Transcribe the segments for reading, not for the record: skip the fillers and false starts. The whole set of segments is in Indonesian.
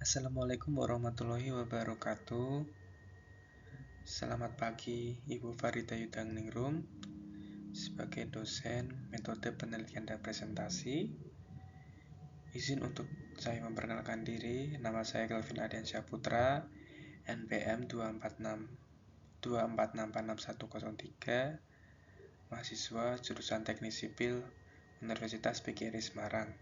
Assalamualaikum warahmatullahi wabarakatuh. Selamat pagi, Ibu Farida Yudangningrum. Sebagai dosen metode penelitian dan presentasi, izin untuk saya memperkenalkan diri. Nama saya Kelvin Ardiansyah Putra, NPM 246464103, mahasiswa jurusan Teknik Sipil Universitas PGRI Semarang.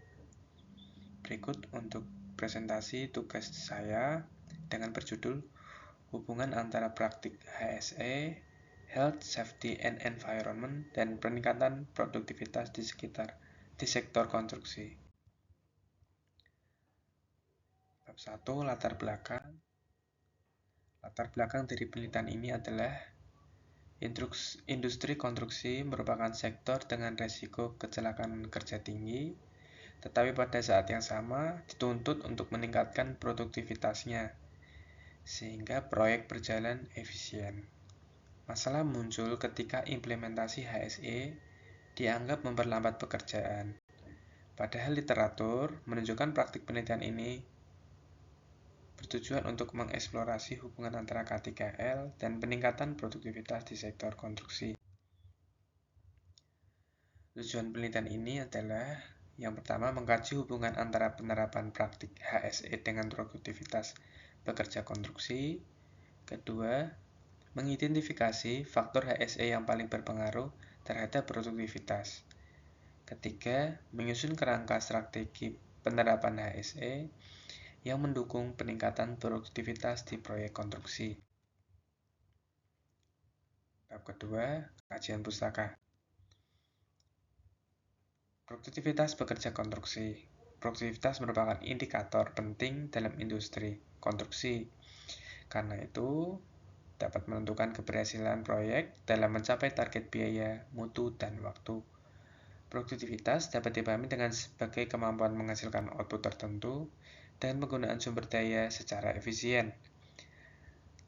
Berikut untuk presentasi tugas saya dengan berjudul hubungan antara praktik HSE, Health, Safety, and Environment, dan peningkatan produktivitas di sektor konstruksi. Bab 1, latar belakang. Latar belakang dari penelitian ini adalah industri konstruksi merupakan sektor dengan resiko kecelakaan kerja tinggi, tetapi pada saat yang sama dituntut untuk meningkatkan produktivitasnya, sehingga proyek berjalan efisien. Masalah muncul ketika implementasi HSE dianggap memperlambat pekerjaan. Padahal literatur menunjukkan praktik penelitian ini bertujuan untuk mengeksplorasi hubungan antara K3L dan peningkatan produktivitas di sektor konstruksi. Tujuan penelitian ini adalah yang pertama, mengkaji hubungan antara penerapan praktik HSE dengan produktivitas pekerja konstruksi. Kedua, mengidentifikasi faktor HSE yang paling berpengaruh terhadap produktivitas. Ketiga, menyusun kerangka strategi penerapan HSE yang mendukung peningkatan produktivitas di proyek konstruksi. Bab kedua, kajian pustaka. Produktivitas pekerja konstruksi. Produktivitas merupakan indikator penting dalam industri konstruksi. Karena itu, dapat menentukan keberhasilan proyek dalam mencapai target biaya, mutu, dan waktu. Produktivitas dapat dipahami dengan sebagai kemampuan menghasilkan output tertentu dan penggunaan sumber daya secara efisien.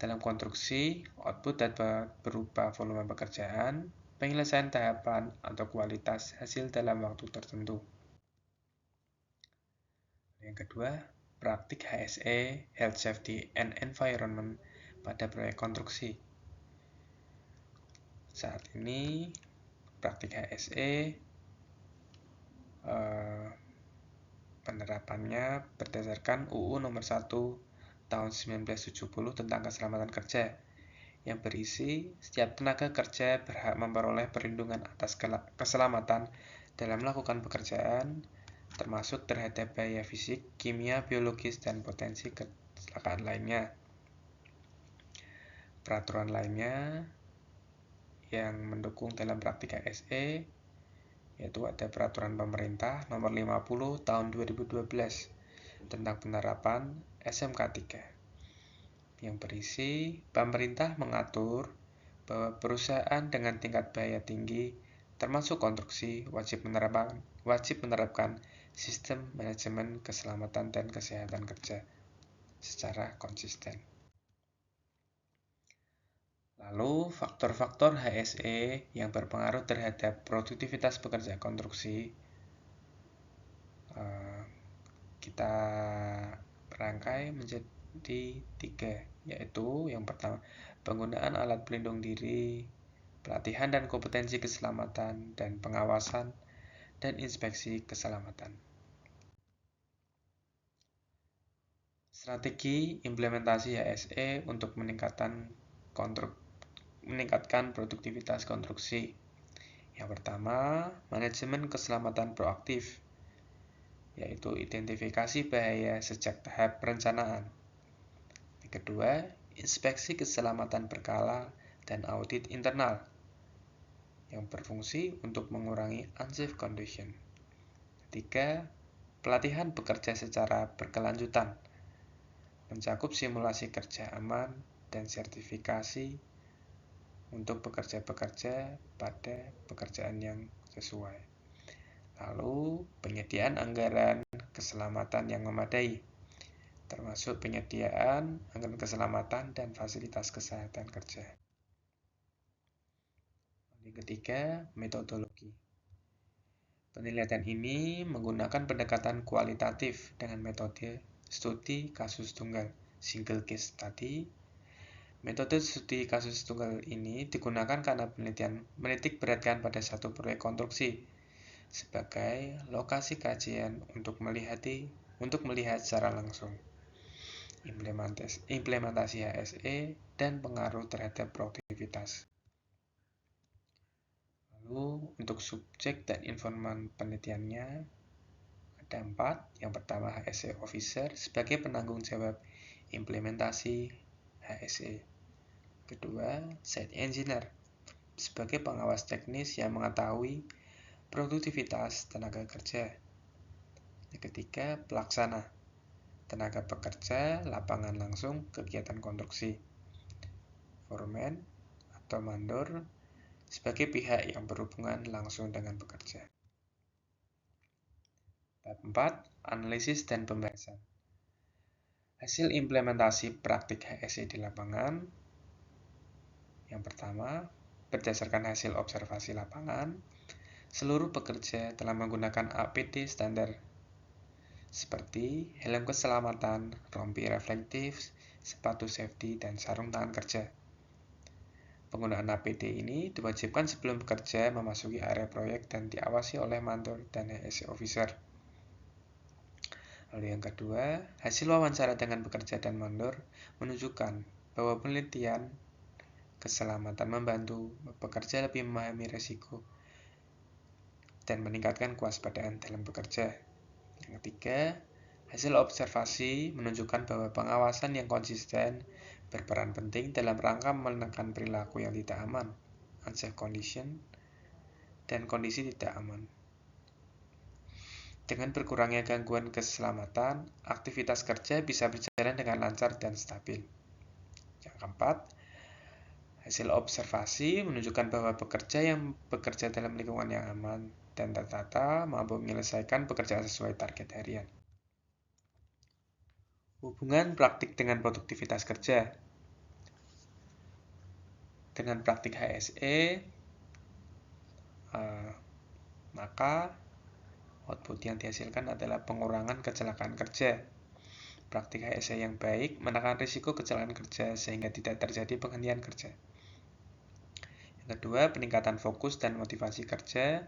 Dalam konstruksi, output dapat berupa volume pekerjaan, penyelesaian tahapan, atau kualitas hasil dalam waktu tertentu. Yang kedua, praktik HSE, Health, Safety, and Environment pada proyek konstruksi. Saat ini, praktik HSE penerapannya berdasarkan UU Nomor 1 Tahun 1970 tentang keselamatan kerja, yang berisi setiap tenaga kerja berhak memperoleh perlindungan atas keselamatan dalam melakukan pekerjaan, termasuk terhadap bahaya fisik, kimia, biologis, dan potensi kecelakaan lainnya. Peraturan lainnya yang mendukung dalam praktik HSE yaitu ada Peraturan Pemerintah Nomor 50 Tahun 2012 tentang penerapan SMK 3, yang berisi pemerintah mengatur bahwa perusahaan dengan tingkat bahaya tinggi, termasuk konstruksi, wajib menerapkan sistem manajemen keselamatan dan kesehatan kerja secara konsisten. Lalu, faktor-faktor HSE yang berpengaruh terhadap produktivitas pekerja konstruksi kita rangkai menjadi 3, yaitu yang pertama, penggunaan alat pelindung diri, pelatihan dan kompetensi keselamatan, dan pengawasan dan inspeksi keselamatan. Strategi implementasi HSE untuk meningkatkan produktivitas konstruksi. Yang pertama, manajemen keselamatan proaktif, yaitu identifikasi bahaya sejak tahap perencanaan. Yang kedua, inspeksi keselamatan berkala dan audit internal yang berfungsi untuk mengurangi unsafe condition. Ketiga, pelatihan bekerja secara berkelanjutan, mencakup simulasi kerja aman dan sertifikasi untuk pekerja-pekerja pada pekerjaan yang sesuai. Lalu, penyediaan anggaran keselamatan yang memadai, termasuk penyediaan anggaran keselamatan dan fasilitas kesehatan kerja. Yang ketiga, metodologi. Penelitian ini menggunakan pendekatan kualitatif dengan metode studi kasus tunggal (single case study). Metode studi kasus tunggal ini digunakan karena penelitian menitik beratkan pada satu proyek konstruksi sebagai lokasi kajian untuk melihat secara langsung implementasi HSE dan pengaruh terhadap produktivitas. Lalu untuk subjek dan informan penelitiannya ada 4. Yang pertama HSE Officer sebagai penanggung jawab implementasi HSE. Kedua, Site Engineer sebagai pengawas teknis yang mengetahui produktivitas tenaga kerja. Yang ketiga, pelaksana tenaga pekerja lapangan langsung kegiatan konstruksi. Foreman atau mandor sebagai pihak yang berhubungan langsung dengan pekerja. Bab 4. Analisis dan pembahasan. Hasil implementasi praktik HSE di lapangan. Yang pertama, berdasarkan hasil observasi lapangan, seluruh pekerja telah menggunakan APD standar seperti helm keselamatan, rompi reflektif, sepatu safety, dan sarung tangan kerja. Penggunaan APD ini diwajibkan sebelum pekerja memasuki area proyek dan diawasi oleh mandor dan HSE Officer. Lalu yang kedua, hasil wawancara dengan pekerja dan mandor menunjukkan bahwa penelitian keselamatan membantu pekerja lebih memahami risiko dan meningkatkan kewaspadaan dalam bekerja. Yang ketiga, hasil observasi menunjukkan bahwa pengawasan yang konsisten berperan penting dalam rangka menekan perilaku yang tidak aman, unsafe condition, dan kondisi tidak aman. Dengan berkurangnya gangguan keselamatan, aktivitas kerja bisa berjalan dengan lancar dan stabil. Yang keempat, hasil observasi menunjukkan bahwa pekerja yang bekerja dalam lingkungan yang aman dan tertata mampu menyelesaikan pekerjaan sesuai target harian. Hubungan praktik dengan produktivitas kerja. Dengan praktik HSE, maka output yang dihasilkan adalah pengurangan kecelakaan kerja. Praktik HSE yang baik menekan risiko kecelakaan kerja sehingga tidak terjadi penghentian kerja. Yang kedua, peningkatan fokus dan motivasi kerja.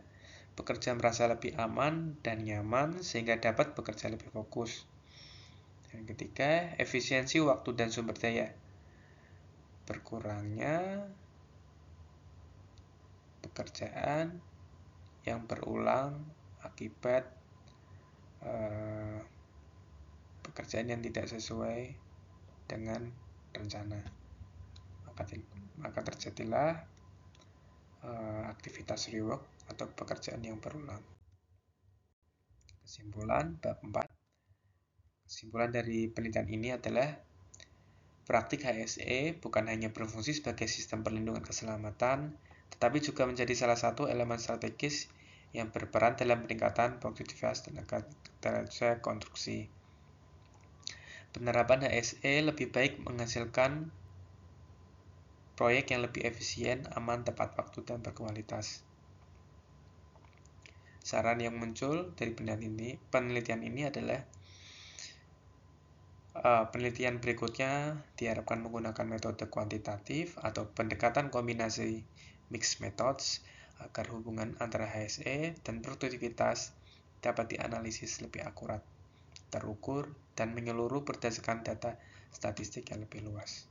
Pekerja merasa lebih aman dan nyaman sehingga dapat bekerja lebih fokus. Yang ketiga, efisiensi waktu dan sumber daya. Berkurangnya pekerjaan yang berulang akibat pekerjaan yang tidak sesuai dengan rencana. Maka terjadilah aktivitas rework atau pekerjaan yang berulang. Kesimpulan bab 4. Kesimpulan dari penelitian ini adalah praktik HSE bukan hanya berfungsi sebagai sistem perlindungan keselamatan, tetapi juga menjadi salah satu elemen strategis yang berperan dalam peningkatan produktivitas tenaga kerja konstruksi. Penerapan HSE lebih baik menghasilkan proyek yang lebih efisien, aman, tepat waktu, dan berkualitas. Saran yang muncul dari penelitian ini adalah penelitian berikutnya diharapkan menggunakan metode kuantitatif atau pendekatan kombinasi mixed methods agar hubungan antara HSE dan produktivitas dapat dianalisis lebih akurat, terukur, dan menyeluruh berdasarkan data statistik yang lebih luas.